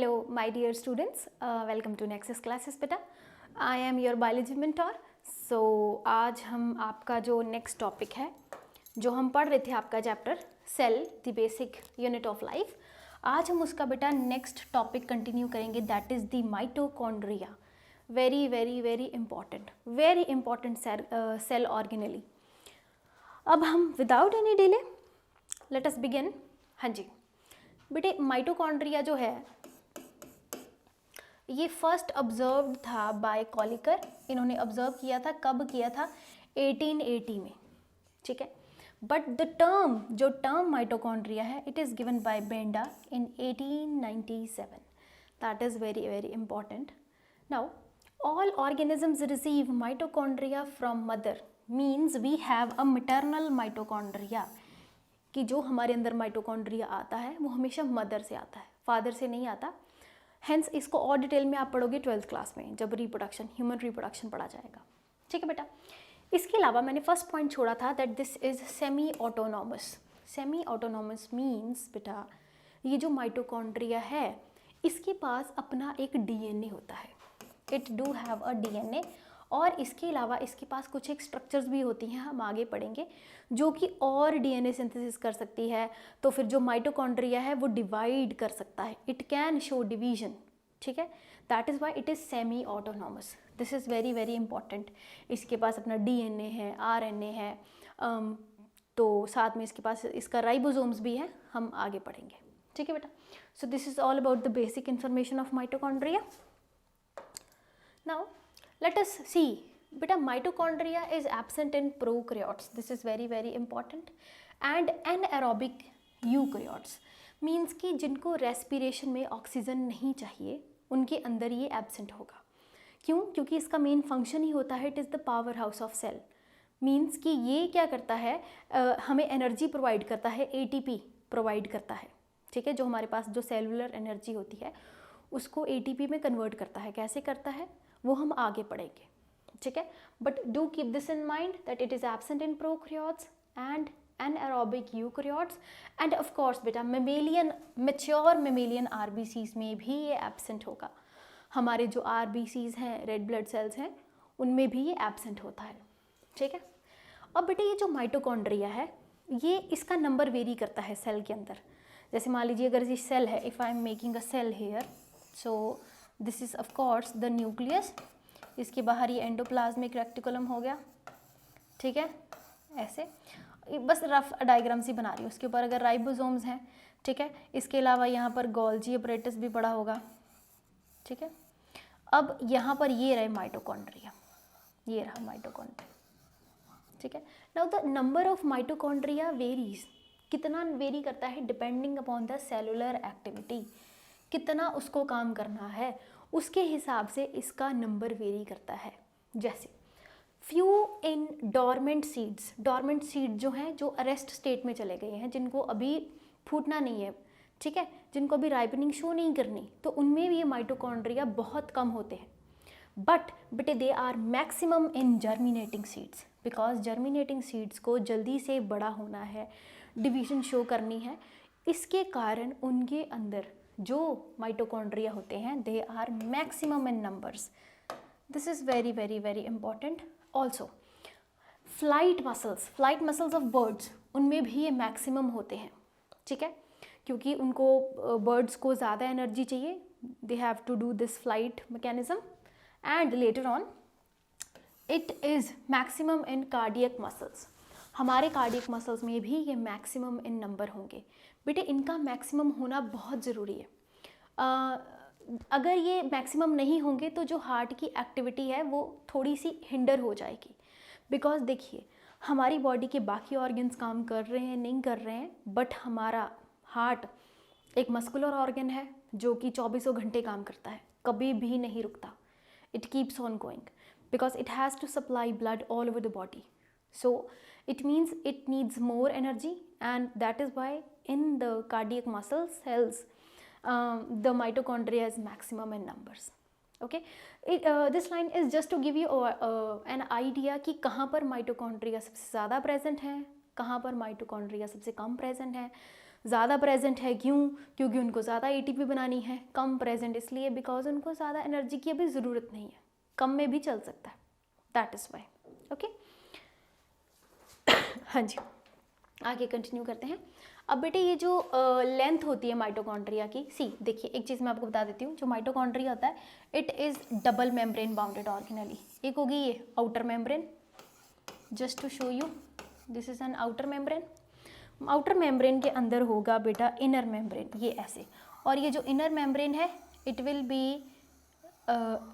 Hello, my dear students. Welcome to Nexus classes, बेटा. I am your biology mentor. So आज हम आपका जो नेक्स्ट टॉपिक है, जो हम पढ़ रहे थे आपका chapter cell the basic unit of life, आज हम उसका बेटा नेक्स्ट टॉपिक कंटिन्यू करेंगे. That is the mitochondria. Very very very important cell organelle. अब हम without any delay let us begin. हाँ जी बेटे, माइटोकॉन्ड्रिया जो है ये फर्स्ट ऑब्जर्व्ड था बाय कॉलिकर. इन्होंने ऑब्जर्व किया था, कब किया था? 1880 में. ठीक है. बट द टर्म माइटोकॉन्ड्रिया है, it is given by Benda in 1897. That is very very important. Now all organisms receive mitochondria from mother. Means we have a maternal mitochondria, कि जो हमारे अंदर माइटोकॉन्ड्रिया आता है वो हमेशा मदर से आता है, फादर से नहीं आता. हेंस इसको और डिटेल में आप पढ़ोगे 12th क्लास में, जब रिप्रोडक्शन, ह्यूमन रिप्रोडक्शन पढ़ा जाएगा. ठीक है बेटा. इसके अलावा मैंने फर्स्ट पॉइंट छोड़ा था that this is semi autonomous. Semi autonomous means बेटा ये जो माइटोकॉन्ड्रिया है इसके पास अपना एक डीएनए होता है. It do have a DNA. और इसके अलावा इसके पास कुछ एक स्ट्रक्चर्स भी होती हैं, हम आगे पढ़ेंगे, जो कि और डीएनए सिंथेसिस कर सकती है. तो फिर जो माइटोकॉन्ड्रिया है वो डिवाइड कर सकता है. It can show division. ठीक है. That is why it is semi autonomous. This is very very important. इसके पास अपना डीएनए है, आरएनए है, तो साथ में इसके पास इसका राइबोसोम्स भी है, हम आगे पढ़ेंगे. ठीक है बेटा. सो this is all about the basic information of mitochondria. Now let us see beta, mitochondria is absent in prokaryotes. This is very very important. And anaerobic eukaryotes means कि जिनको रेस्पिरेशन में ऑक्सीजन नहीं चाहिए उनके अंदर ये एब्सेंट होगा. क्यों? क्योंकि इसका मेन फंक्शन ही होता है, it is the power house of cell. Means कि ये क्या करता है, हमें एनर्जी प्रोवाइड करता है, ATP प्रोवाइड करता है. ठीक है. जो हमारे पास जो सेलुलर एनर्जी होती है उसको ATP में कन्वर्ट करता है. कैसे करता है वो हम आगे पढ़ेंगे. ठीक है. But do keep this in mind that it is absent in prokaryotes and anaerobic eukaryotes. And of course बेटा मैच्योर मेमेलियन RBCs में भी ये एब्सेंट होगा. हमारे जो RBCs हैं, रेड ब्लड सेल्स हैं, उनमें भी ये एब्सेंट होता है. ठीक है. अब बेटा ये जो माइटोकॉन्ड्रिया है ये इसका नंबर वेरी करता है सेल के अंदर. जैसे मान लीजिए अगर ये सेल है, if I am making a cell here, so this is of course the nucleus. इसके बाहर ये एंडोप्लाज्मिक रेक्टिकुलम हो गया. ठीक है. ऐसे बस रफ डायग्राम सी बना रही हूँ. उसके ऊपर अगर राइबोसोम्स हैं, ठीक है. इसके अलावा यहाँ पर गोल्जी अपरेटस भी पड़ा होगा. ठीक है. अब यहाँ पर ये रहे माइटोकॉन्ड्रिया, ये रहा माइटोकॉन्ड्रिया. ठीक है. Now the number of mitochondria varies. कितना वेरी करता है? Depending upon the cellular activity. कितना उसको काम करना है उसके हिसाब से इसका नंबर वेरी करता है. जैसे few in dormant seeds. Dormant seed जो हैं, जो अरेस्ट स्टेट में चले गए हैं, जिनको अभी फूटना नहीं है, ठीक है, जिनको अभी राइपनिंग शो नहीं करनी, तो उनमें भी ये माइटोकॉन्ड्रिया बहुत कम होते हैं. But they are maximum in germinating seeds, because germinating seeds को जल्दी से बड़ा होना है, डिवीजन शो करनी है. इसके कारण उनके अंदर जो माइटोकॉन्ड्रिया होते हैं they are maximum in numbers. This is very very very important. Also flight muscles of birds, उनमें भी ये मैक्सिमम होते हैं. ठीक है. क्योंकि उनको बर्ड्स को ज़्यादा एनर्जी चाहिए, they have to do this flight mechanism. And later on it is maximum in cardiac muscles. हमारे कार्डियक मसल्स में भी ये मैक्सिमम इन नंबर होंगे. बेटे इनका मैक्सिमम होना बहुत ज़रूरी है. अगर ये मैक्सिमम नहीं होंगे तो जो हार्ट की एक्टिविटी है वो थोड़ी सी हिंडर हो जाएगी. बिकॉज देखिए हमारी बॉडी के बाकी ऑर्गन्स काम कर रहे हैं, नहीं कर रहे हैं, बट हमारा हार्ट एक मस्कुलर ऑर्गन है जो कि 24 घंटे काम करता है, कभी भी नहीं रुकता. It keeps on going because it has to supply blood all over the body. So it means it needs more energy, and that is why in the cardiac muscle cells the mitochondria is maximum in numbers. Okay. This line is just to give you an idea कि कहाँ पर mitochondria सबसे ज़्यादा present है, कहाँ पर mitochondria सबसे कम present है. ज़्यादा प्रेजेंट है क्यों? क्योंकि उनको ज़्यादा एटीपी बनानी है। कम प्रेजेंट इसलिए बिकॉज उनको ज़्यादा एनर्जी की अभी ज़रूरत नहीं है, कम में भी चल सकता है, दैट इज़ वाई। ओके, हाँ जी, आगे कंटिन्यू करते हैं। अब बेटे ये जो लेंथ होती है माइटोकॉन्ड्रिया की, सी देखिए एक चीज़ मैं आपको बता देती हूँ, जो माइटोकॉन्ड्रिया होता है it is double membrane bounded organelle. एक होगी ये outer membrane, just to show you this is an outer membrane. Outer membrane के अंदर होगा बेटा इनर मेम्ब्रेन, ये ऐसे, और ये जो इनर मेम्ब्रेन है it will be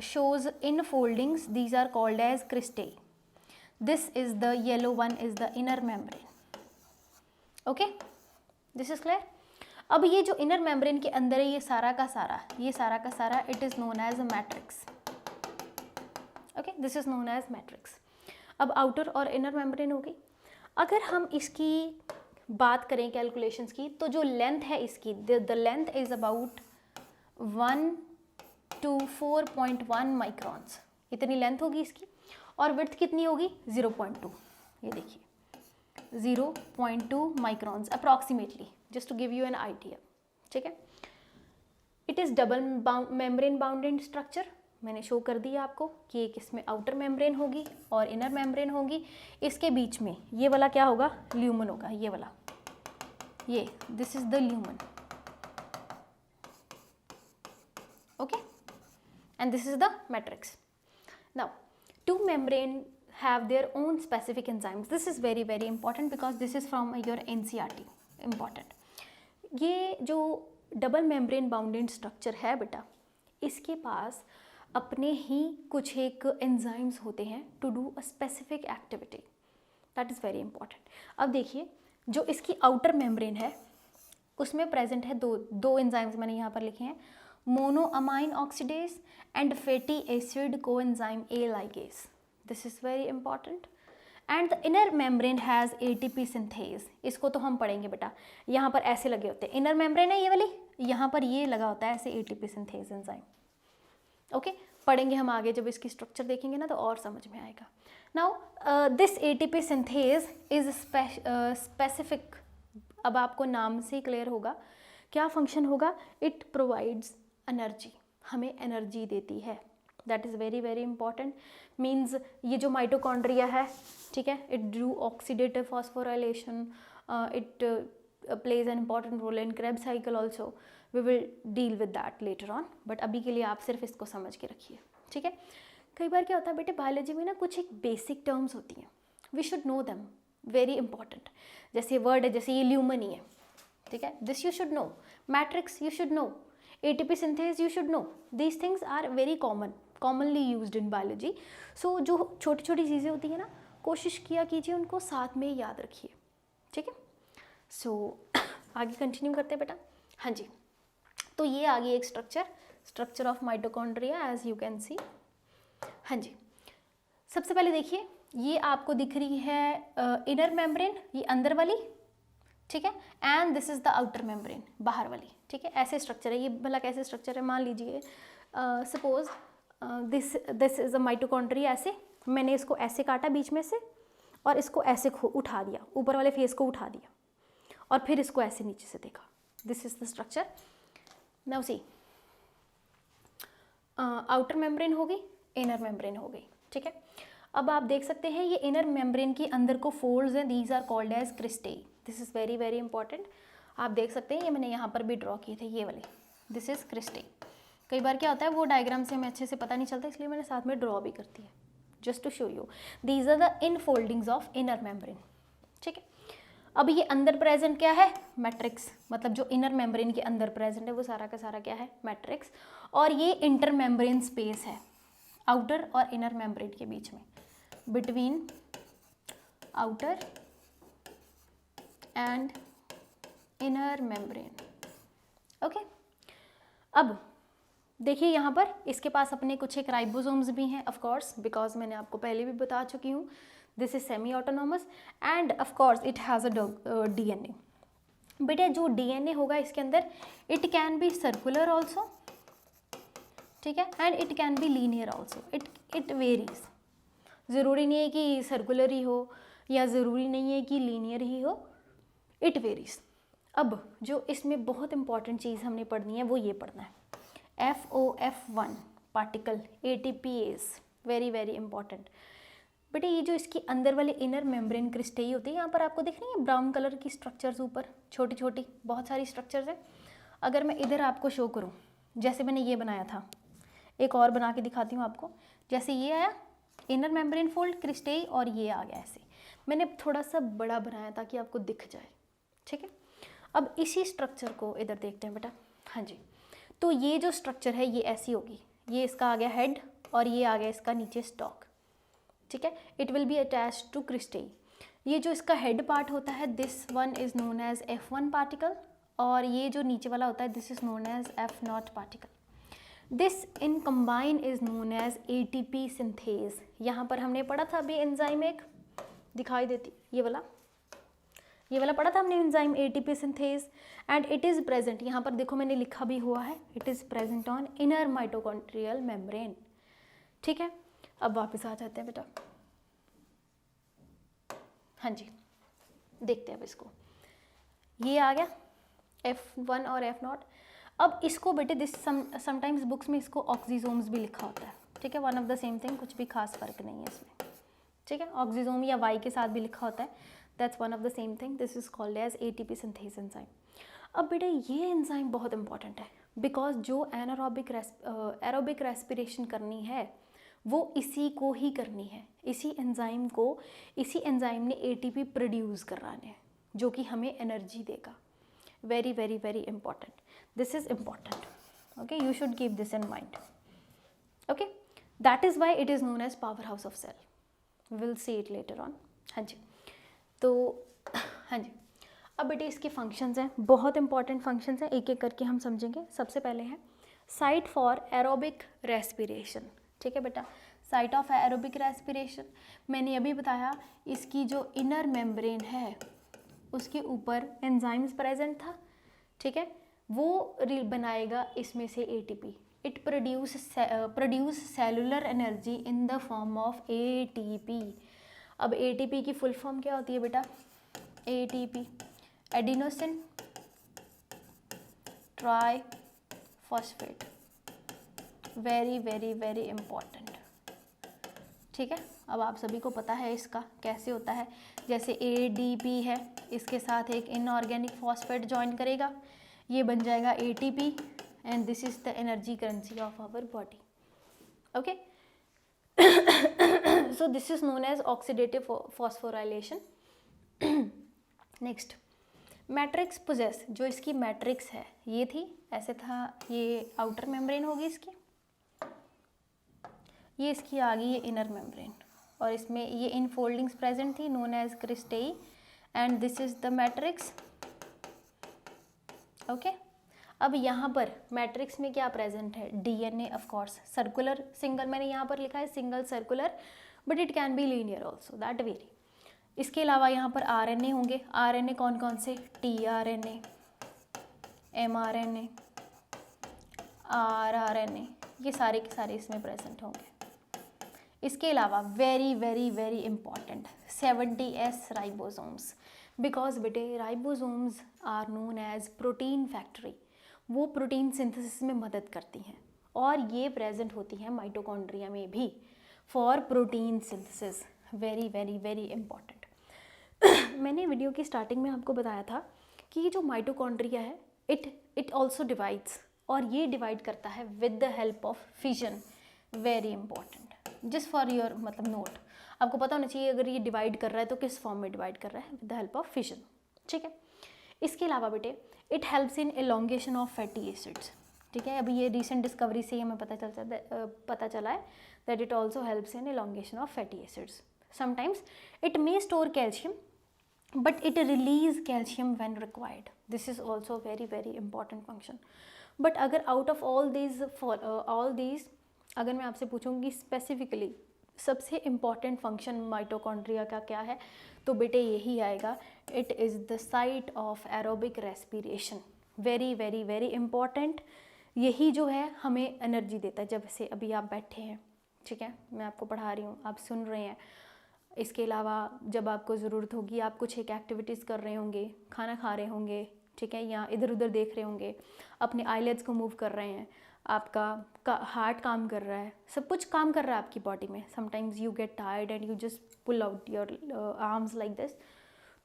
shows infoldings, these are called as cristae. This is the yellow one is the inner membrane. Okay, this is clear. अब ये जो इनर मेम्ब्रेन के अंदर है ये सारा का सारा it is known as a matrix. Okay, this is known as matrix. अब आउटर और इनर मेम्ब्रेन होगी। अगर हम इसकी बात करें कैलकुलेशंस की, तो जो लेंथ है इसकी, the length is about 1 to 4.1 microns, इतनी लेंथ होगी इसकी। और विड्थ कितनी होगी? 0.2, ये देखिए 0.2 microns approximately, just to give you an idea. ठीक है, it is double membrane bounded structure, मैंने शो कर दिया आपको कि एक इसमें आउटर मेम्ब्रेन होगी और इनर मेम्ब्रेन होगी। इसके बीच में ये वाला क्या होगा? ल्यूमन होगा, ये वाला, ये this is the lumen. Okay, and this is the matrix. Now, two membrane have their own specific enzymes. This is very very important because this is from your NCERT, important. ये जो double membrane bounded structure है बेटा, इसके पास अपने ही कुछ एक enzymes होते हैं to do a specific activity, that is very important. अब देखिए जो इसकी आउटर मेम्ब्रेन है उसमें प्रेजेंट है दो एंजाइम्स मैंने यहाँ पर लिखे हैं, monoamine oxidase and fatty acid coenzyme A ligase. This is very important. And the inner membrane has ATP synthase, इसको तो हम पढ़ेंगे बेटा, यहाँ पर ऐसे लगे होते हैं, इनर मेम्ब्रेन है ये वाली, यहाँ पर ये लगा होता है ऐसे एटीपी सिंथेज एंजाइम। ओके, पढ़ेंगे हम आगे, जब इसकी स्ट्रक्चर देखेंगे ना तो और समझ में आएगा। Now this ATP synthase is specific, अब आपको नाम से क्लियर होगा क्या फंक्शन होगा, इट प्रोवाइड्स एनर्जी, हमें एनर्जी देती है, that is very very important. Means ये जो माइटोकॉन्ड्रिया है, ठीक है, it do oxidative phosphorylation, it plays an important role in Krebs cycle also, we will deal with that later on, but अभी के लिए आप सिर्फ इसको समझ के रखिए। ठीक है, कई बार क्या होता है बेटे बायोलॉजी में ना कुछ एक बेसिक टर्म्स होती हैं, we should know them, very important. जैसे वर्ड है, जैसे ये ल्यूमन ही है, ठीक है, this you should know, matrix you should know, ATP synthase you should know, these things are very commonly used in biology. So जो छोटी छोटी चीज़ें होती हैं ना, कोशिश किया कीजिए उनको साथ में याद रखिए। ठीक है, सो आगे कंटिन्यू करते हैं बेटा। हाँ जी, तो ये आ गई एक structure of mitochondria as you can see. हाँ जी, सबसे पहले देखिए ये आपको दिख रही है इनर मेम्ब्रेन, ये अंदर वाली, ठीक है, and this is the outer membrane, बाहर वाली। ठीक है, ऐसे स्ट्रक्चर है ये, भला कैसे स्ट्रक्चर है, मान लीजिए suppose this is a mitochondria, ऐसे मैंने इसको ऐसे काटा बीच में से और इसको ऐसे उठा दिया, ऊपर वाले फेस को उठा दिया और फिर इसको ऐसे नीचे से देखा, this is the structure. Now see, outer membrane हो गई, इनर मेम्ब्रेन हो गई। ठीक है, अब आप देख सकते हैं ये इनर मेम्ब्रेन के अंदर को फोल्ड्स हैं, these are called as cristae, this is very very important. आप देख सकते हैं ये मैंने यहाँ पर भी ड्रॉ किए थे, ये वाले, दिस इज क्रिस्टेई। कई बार क्या होता है वो डायग्राम से हमें अच्छे से पता नहीं चलता, इसलिए मैंने साथ में ड्रॉ भी करती है, just to show you these are the infoldings of inner membrane. ठीक है, अब ये अंदर प्रेजेंट क्या है, मैट्रिक्स, मतलब जो इनर मेम्ब्रेन के अंदर प्रेजेंट है वो सारा का सारा क्या है, मैट्रिक्स। और ये इंटर मेम्ब्रेन स्पेस है आउटर और इनर मेम्ब्रेन के बीच में, between outer and inner membrane. Okay, अब देखिए यहाँ पर इसके पास अपने कुछ एक राइबोसोम्स भी हैं, ऑफ कोर्स, बिकॉज मैंने आपको पहले भी बता चुकी हूँ, this is semi autonomous and of course it has a DNA. बेटा जो डीएनए होगा इसके अंदर, it can B circular also, ठीक है, and it can be linear also, it varies, ज़रूरी नहीं है कि सर्कुलर ही हो या ज़रूरी नहीं है कि लीनियर ही हो, इट वेरीज। अब जो इसमें बहुत इंपॉर्टेंट चीज़ हमने पढ़नी है वो ये पढ़ना है, FOF1 particle ATPase, very very important. बेटे ये जो इसकी अंदर वाले इनर मेम्ब्रेन क्रिस्टेई होती है, यहाँ पर आपको दिख रही है ब्राउन कलर की स्ट्रक्चर्स, ऊपर छोटी छोटी बहुत सारी स्ट्रक्चर्स हैं। अगर मैं इधर आपको शो करूँ, जैसे मैंने ये बनाया था, एक और बना के दिखाती हूँ आपको। जैसे ये आया इनर मेम्ब्रेन फोल्ड क्रिस्टेई और ये आ गया ऐसे, मैंने थोड़ा सा बड़ा बनाया ताकि आपको दिख जाए, ठीक है। अब इसी स्ट्रक्चर को इधर देखते हैं बेटा। हाँ जी, तो ये जो स्ट्रक्चर है ये ऐसी होगी, ये इसका आ गया हेड और ये आ गया इसका नीचे स्टॉक, ठीक है। It will be attach to cristae. ये जो इसका हेड पार्ट होता है, this one is known as F1 particle, और ये जो नीचे वाला होता है this is known as F0 particle. This in combine is known as ATP synthase. यहाँ पर हमने पढ़ा था अभी एंजाइम, एक दिखाई देती ये वाला पढ़ा था हमने enzyme ATP synthase, and it is present, यहाँ पर देखो मैंने लिखा भी हुआ है, it is present on inner mitochondrial membrane, ठीक है। अब वापस आ जाते हैं बेटा। हाँ जी, देखते हैं अब इसको, ये आ गया F1 और F0। अब इसको बेटे दिस समटाइम्स बुक्स में इसको ऑक्सीजोम्स भी लिखा होता है, ठीक है, one of the same thing, कुछ भी खास फर्क नहीं है इसमें, ठीक है। ऑक्सीजोम या Y के साथ भी लिखा होता है, that's one of the same thing, this is called as ATP synthase enzyme. अब बेटे ये एंजाइम बहुत इंपॉर्टेंट है, बिकॉज जो एरोबिक रेस्पिरेशन करनी है वो इसी को ही करनी है, इसी एंजाइम ने ATP प्रोड्यूस कराने हैं, जो कि हमें एनर्जी देगा। Very very very important, this is important, okay, you should keep this in mind, okay. That is why it is known as power house of cell, will see it later on. हाँ जी, तो हाँ जी, अब बेटे इसके functions हैं, बहुत important functions हैं, एक एक करके हम समझेंगे। सबसे पहले है साइट फॉर एरोबिक रेस्पिरेशन, ठीक है बेटा, साइट ऑफ एरोबिक रेस्पिरेशन। मैंने अभी बताया इसकी जो इनर मेम्ब्रेन है उसके ऊपर एंजाइम्स प्रेजेंट था, ठीक है, वो बनाएगा इसमें से ATP। It produce cellular energy in the form of ATP। अब ATP की फुल फॉर्म क्या होती है बेटा? ATP adenosine try phosphate, very very very important, ठीक है। अब आप सभी को पता है इसका कैसे होता है, जैसे ADP है, इसके साथ एक इनऑर्गेनिक फॉस्फेट ज्वाइन करेगा, ये बन जाएगा ATP, and this is the energy currency of our body, okay. So this is known as oxidative phosphorylation. Next, matrix possess, जो इसकी मैट्रिक्स है ये थी, ऐसे था, ये आउटर मेम्ब्रेन होगी इसकी, ये इसकी आ गई ये इनर मेम्ब्रेन, और इसमें ये इन फोल्डिंग्स प्रेजेंट थी known as cristae, and this is the matrix, okay. अब यहाँ पर मैट्रिक्स में क्या प्रेजेंट है? DNA of course, circular single, मैंने यहाँ पर लिखा है single circular, but it can be linear also, that vary. इसके अलावा यहाँ पर RNA होंगे, RNA कौन कौन से? tRNA, mRNA, rRNA, ये सारे के सारे इसमें प्रेजेंट होंगे। इसके अलावा very very very important 70S ribosomes, because बेटे ribosomes are known as protein factory, वो प्रोटीन सिंथेसिस में मदद करती हैं, और ये प्रेजेंट होती हैं माइटोकॉन्ड्रिया में भी for protein synthesis, very very very important. मैंने वीडियो की स्टार्टिंग में आपको बताया था कि ये जो माइटोकॉन्ड्रिया है इट ऑल्सो डिवाइड्स, और ये डिवाइड करता है with the help of fission, very important, just for your मतलब नोट, आपको पता होना चाहिए अगर ये डिवाइड कर रहा है तो किस फॉर्म में डिवाइड कर रहा है, with the help of fission, ठीक है। इसके अलावा बेटे it helps in elongation of fatty acids, ठीक है। अभी ये रिसेंट डिस्कवरी से हमें पता चला है that it also helps in elongation of fatty acids. Sometimes it may store calcium but it release calcium when required, this is also very very important function। but अगर out of all these अगर मैं आपसे पूछूंगी specifically सबसे important function mitochondria का क्या है, तो बेटे यही आएगा, it is the site of aerobic respiration, very very very important. यही जो है हमें एनर्जी देता है, जब से अभी आप बैठे हैं, ठीक है, मैं आपको पढ़ा रही हूँ, आप सुन रहे हैं। इसके अलावा जब आपको ज़रूरत होगी, आप कुछ एक एक्टिविटीज़ कर रहे होंगे, खाना खा रहे होंगे, ठीक है, या इधर उधर देख रहे होंगे, अपने आईलेट्स को मूव कर रहे हैं, आपका हार्ट काम कर रहा है, सब कुछ काम कर रहा है आपकी बॉडी में. Sometimes you get tired and you just pull out your arms like this.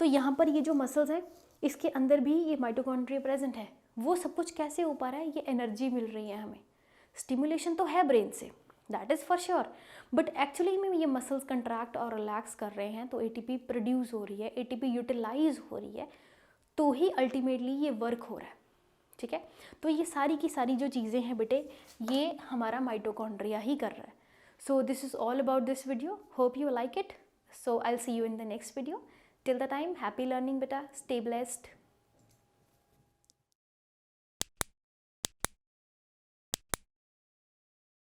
तो यहाँ पर ये जो मसल्स हैं इसके अंदर भी ये माइटोकॉन्ड्रिया प्रेजेंट है. वो सब कुछ कैसे हो पा रहा है, ये एनर्जी मिल रही है हमें. स्टिमुलेशन तो है ब्रेन से, that is for sure, but actually में ये मसल्स कंट्रैक्ट और रिलैक्स कर रहे हैं तो एटीपी प्रोड्यूस हो रही है, एटीपी यूटिलाइज हो रही है, तो ही अल्टीमेटली ये वर्क हो रहा है. ठीक है, तो ये सारी की सारी जो चीज़ें हैं बेटे, ये हमारा माइटोकॉन्ड्रिया ही कर रहा है. So this is all about this video. Hope you like it. So I will see you in the next video. Till the time, happy learning बेटा. Stay blessed.